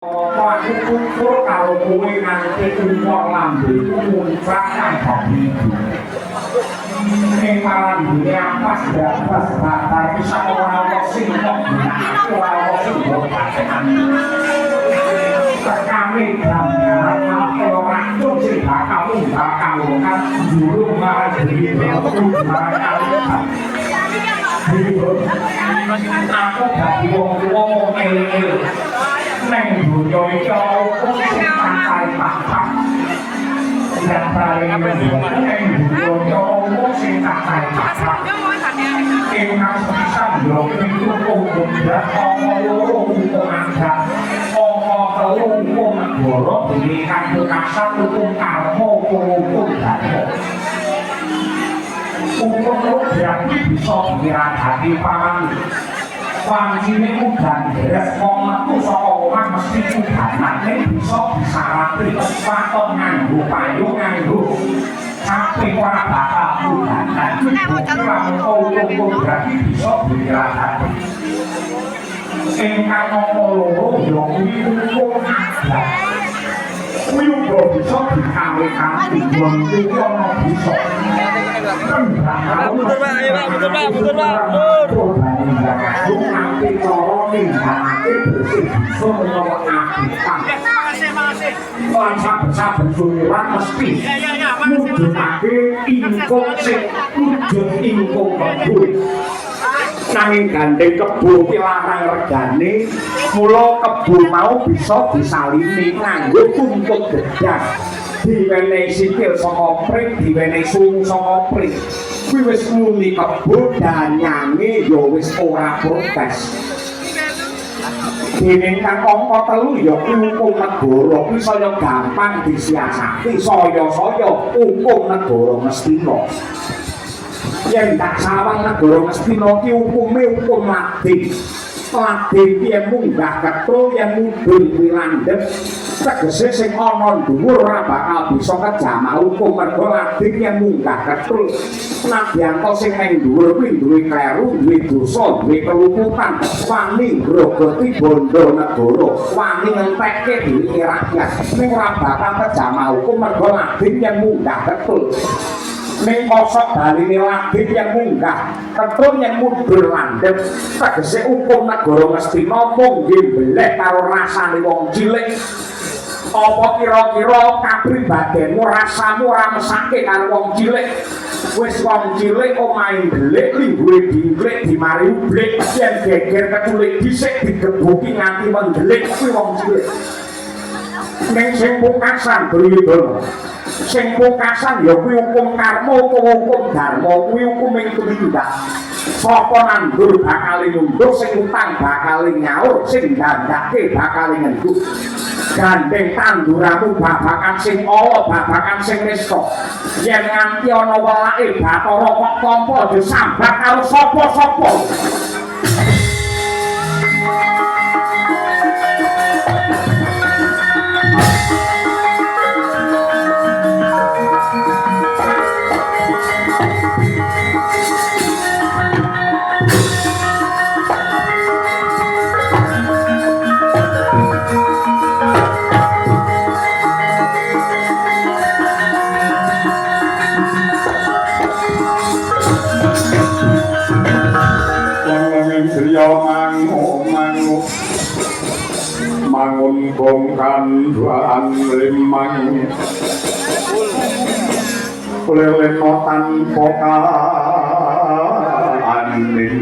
Aku kumpul kalau kowe nganti kumpul lambe muncrat nang bumi. Ning malam dunia pas dapat bakal bisa ora sing kok ora sing bokakan. Kami gambaran ora tuh sing bakal kan juru marang diri aku dadi wong eling neng dunia iki sing santai papat dan paling neng dunia sing santai papat ingkang bisa blok itu kumpulkan omong ada omong kelungkung negara berikan kekasar hukum karmo hukum dharma hukum berarti bisa diradati paman wancine udan beres wong metu saka omah mesti udanan bisa disarati patok nganggo payung nganggo tapi ora bakal udanan hukum berarti bisa diradati ingkang nomor loro ya kuwi hukum adat kuwi uga bisa dikawin-kawin wong iki ana bisa Betul Pak, ayo Pak, betul Pak, betul Pak. Saben suliran mesti mujudake ingkung sing wujud ingkung kebun nanging gandeng kebun ki larang regane mula kebun mau bisa disalini nganggo tuntut gedang diwenehi sikil saka pring diwenehi sungu saka pring kuwi wis muni kebun danyange ya wis ora protes dene kang angka 3 ya hukum negara kuwi saya gampang disiasati saya-saya hukum negara Ngastina yen tak sawang negara Ngastina ki hukume hukum lading lading yen munggah ketul yen mudhun kuwi landhep tegese sing ana dhuwur ora bakal bisa kejama hukum mergo lading yen munggah ketul nadyanto sing ning dhuwur kuwi duwe kleru duwe dosa duwe kelumputan wani ngrogoti bondo negara wani ngentekke duwe rakyat ning ora bakal kejama hukum mergo lading yen munggah ketul ning kosok baline lading yang munggah ketul yang mudhun landhep tegese hukum negara Ngastina mung nggembelek karo rasane wong cilik apa kira-kira kapribadenmu rasamu ora mesake karo wong cilik wis wong cilik omahe ndelik lingguhe dingklek dimari ublek yen geger keculik dhisik digebuki nganti mendelik kuwi wong cilik ning sing pungkasan Duryudana sing pungkasan ya kuwi hukum karma hukum dharma kuwi hukum ing tumindak sapa nandur bakal nunduk sing utang bakal nyaur sing dandake bakal ngenduk gandeng tanduramu babakan sing ala babakan sing nista yen nganti ana welake Bathara kok tampa aja sambat karo sapa-sapa mangun bongkan duaan limang leleno tanpa kaanding